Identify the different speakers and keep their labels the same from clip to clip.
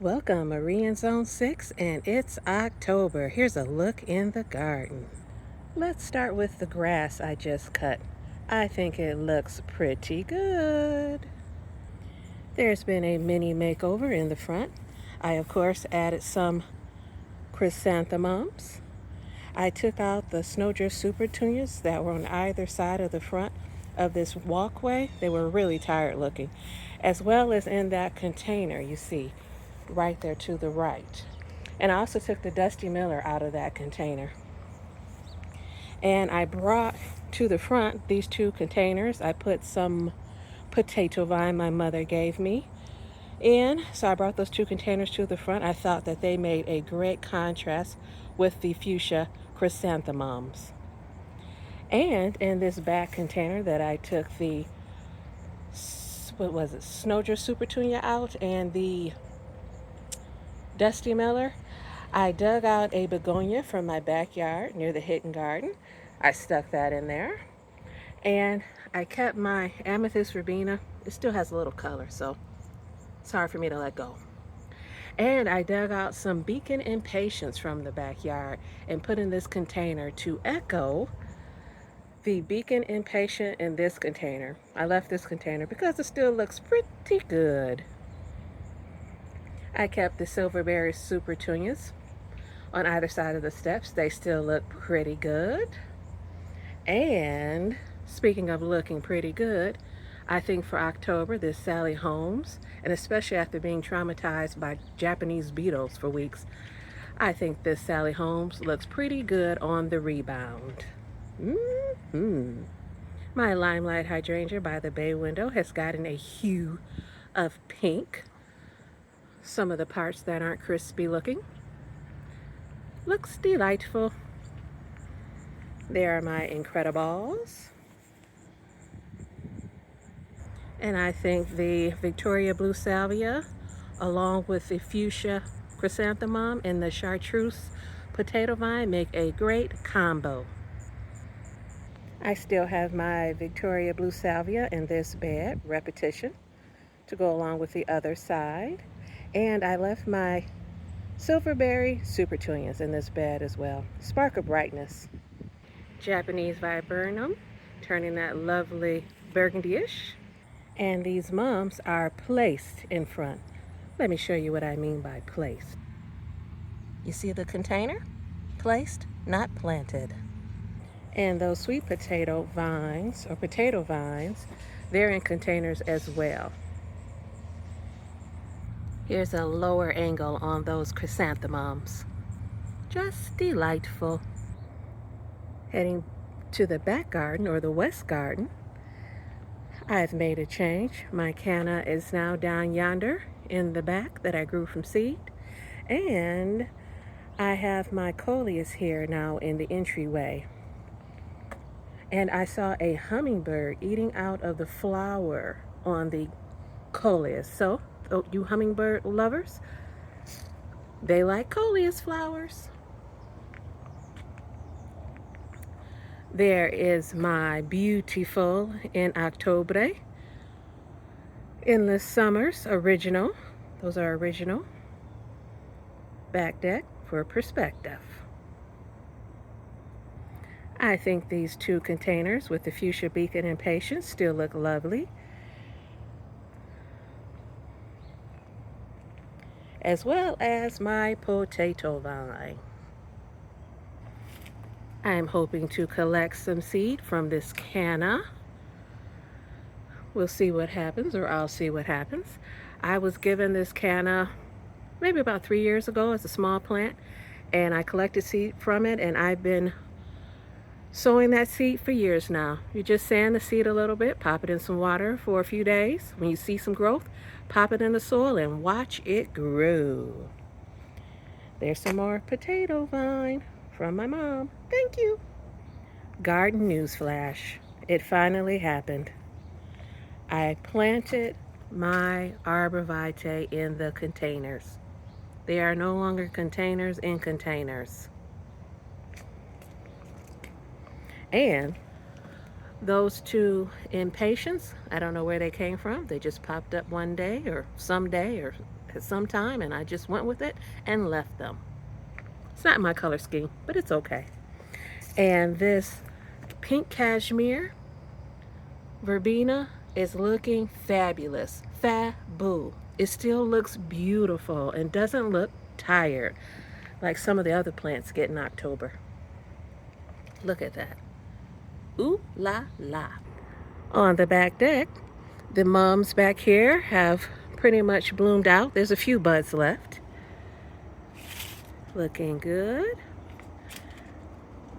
Speaker 1: Welcome, Marie in Zone 6, and it's October. Here's a look in the garden. Let's start with the grass I just cut. I think it looks pretty good. There's been a mini makeover in the front. I, of course, added some chrysanthemums. I took out the snowdrift supertunias that were on either side of the front of this walkway. They were really tired looking, as well as in that container you see right there to the right. And I also took the Dusty Miller out of that container. And I brought to the front these two containers. I put some potato vine my mother gave me in. So I brought those two containers to the front. I thought that they made a great contrast with the fuchsia chrysanthemums. And in this back container that I took the, Snowdrift Supertunia out and the Dusty Miller, I dug out a begonia from my backyard near the hidden garden. I stuck that in there. And I kept my amethyst verbena. It still has a little color, so it's hard for me to let go. And I dug out some beacon impatiens from the backyard and put in this container to echo the beacon impatient in this container. I left this container because it still looks pretty good. I kept the silverberry supertunias on either side of the steps. They still look pretty good. And speaking of looking pretty good, I think for October, this Sally Holmes, and especially after being traumatized by Japanese beetles for weeks, I think this Sally Holmes looks pretty good on the rebound. My limelight hydrangea by the bay window has gotten a hue of pink. Some of the parts that aren't crispy looking. Looks delightful. There are my Incredibles. And I think the Victoria Blue Salvia, along with the fuchsia chrysanthemum and the chartreuse potato vine, make a great combo. I still have my Victoria Blue Salvia in this bed, repetition, to go along with the other side. And I left my silverberry supertunias in this bed as well. Spark of brightness. Japanese viburnum, turning that lovely burgundy-ish. And these mums are placed in front. Let me show you what I mean by placed. You see the container? Placed, not planted. And those sweet potato vines, or potato vines, they're in containers as well. Here's a lower angle on those chrysanthemums. Just delightful. Heading to the back garden, or the west garden, I've made a change. My canna is now down yonder in the back that I grew from seed. And I have my coleus here now in the entryway. And I saw a hummingbird eating out of the flower on the coleus. So, you hummingbird lovers, they like coleus flowers. There is my beautiful in October Endless Summers original. Those are original. Back deck for perspective. I think these two containers with the fuchsia beacon and patience still look lovely, as well as my potato vine. I'm hoping to collect some seed from this canna. We'll see what happens, or I'll see what happens. I was given this canna maybe about 3 years ago as a small plant, and I collected seed from it, and I've been sowing that seed for years now. You just sand the seed a little bit, pop it in some water for a few days. When you see some growth, pop it in the soil and watch it grow. There's some more potato vine from my mom. Thank you. Garden newsflash. It finally happened. I planted my arborvitae in the containers. They are no longer containers in containers. And those two impatiens, I don't know where they came from. They just popped up one day or someday or at some time, and I just went with it and left them. It's not my color scheme, but it's okay. And this pink cashmere verbena is looking fabulous. Faboo. It still looks beautiful and doesn't look tired like some of the other plants get in October. Look at that. Ooh la la. On the back deck, the mums back here have pretty much bloomed out. There's a few buds left. Looking good.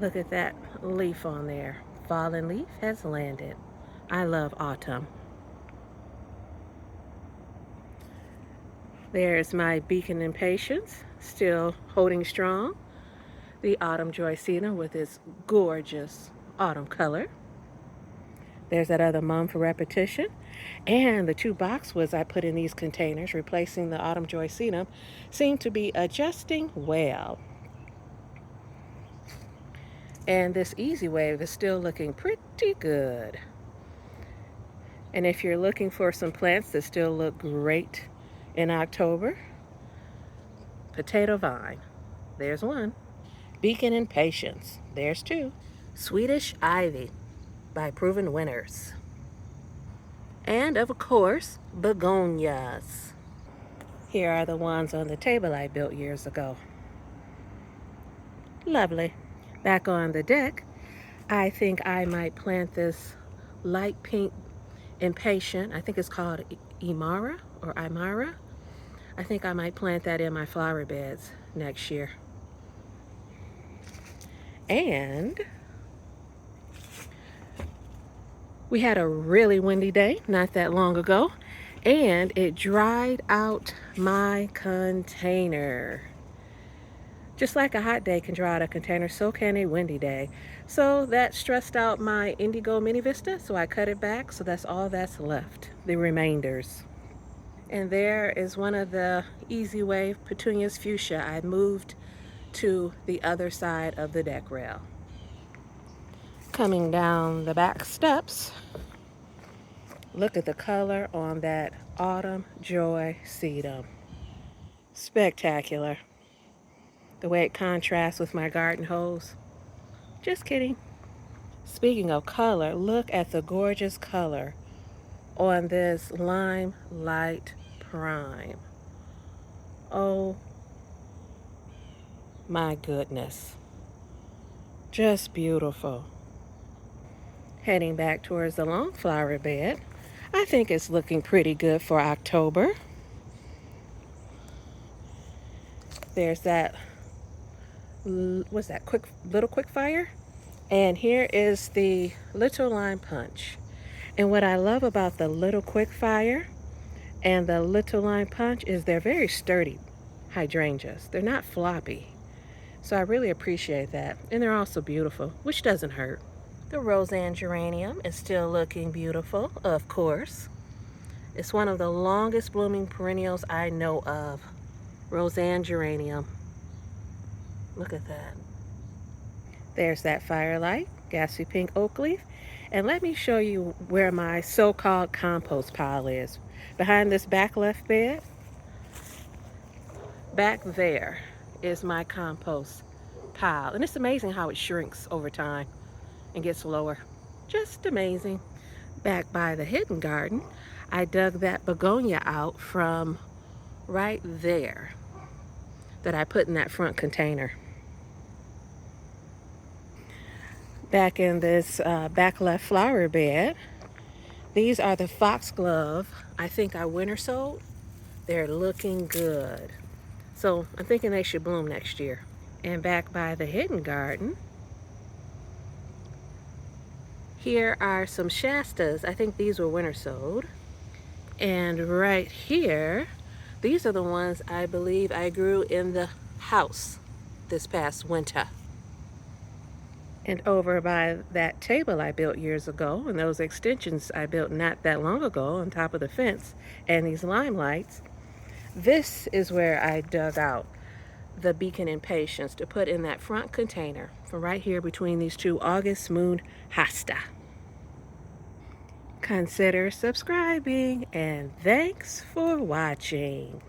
Speaker 1: Look at that leaf on there. Fallen leaf has landed. I love autumn. There's my beacon impatiens, still holding strong. The autumn joycina with its gorgeous autumn color. There's that other mum for repetition. And the two boxwoods I put in these containers, replacing the autumn joycina, seem to be adjusting well. And this easy wave is still looking pretty good. And if you're looking for some plants that still look great in October, potato vine, there's one. Beacon impatiens, there's two. Swedish ivy by proven winners. And of course, begonias. Here are the ones on the table I built years ago. Lovely. Back on the deck, I think I might plant this light pink impatient. I think it's called Imara or Imara. I think I might plant that in my flower beds next year. And we had a really windy day not that long ago, and it dried out my container. Just like a hot day can dry out a container, so can a windy day. So that stressed out my Indigo Mini Vista, so I cut it back, so that's all that's left, the remainders. And there is one of the Easy Wave petunias fuchsia I moved to the other side of the deck rail. Coming down the back steps, look at the color on that Autumn Joy sedum. Spectacular. The way it contrasts with my garden hose. Just kidding. Speaking of color, look at the gorgeous color on this Lime Light Prime. Oh my goodness. Just beautiful. Heading back towards the long flower bed, I think it's looking pretty good for October. There's that, what's that, little quick fire? And here is the Little Lime Punch. And what I love about the Little Quick Fire and the Little Lime Punch is they're very sturdy hydrangeas. They're not floppy. So I really appreciate that. And they're also beautiful, which doesn't hurt. The Roseanne geranium is still looking beautiful, of course. It's one of the longest blooming perennials I know of. Roseanne geranium. Look at that. There's that Firelight, gassy pink oak leaf. And let me show you where my so-called compost pile is. Behind this back left bed, back there is my compost pile. And it's amazing how it shrinks over time and gets lower. Just amazing. Back by the hidden garden, I dug that begonia out from right there that I put in that front container. Back in this back left flower bed, these are the foxglove I think I winter sowed. They're looking good. So I'm thinking they should bloom next year. And back by the hidden garden, here are some Shastas. I think these were winter sowed. And right here, these are the ones I believe I grew in the house this past winter. And over by that table I built years ago, and those extensions I built not that long ago on top of the fence, and these lime lights, this is where I dug out the beacon impatiens to put in that front container from right here between these two August moon hosta. Consider subscribing, and thanks for watching.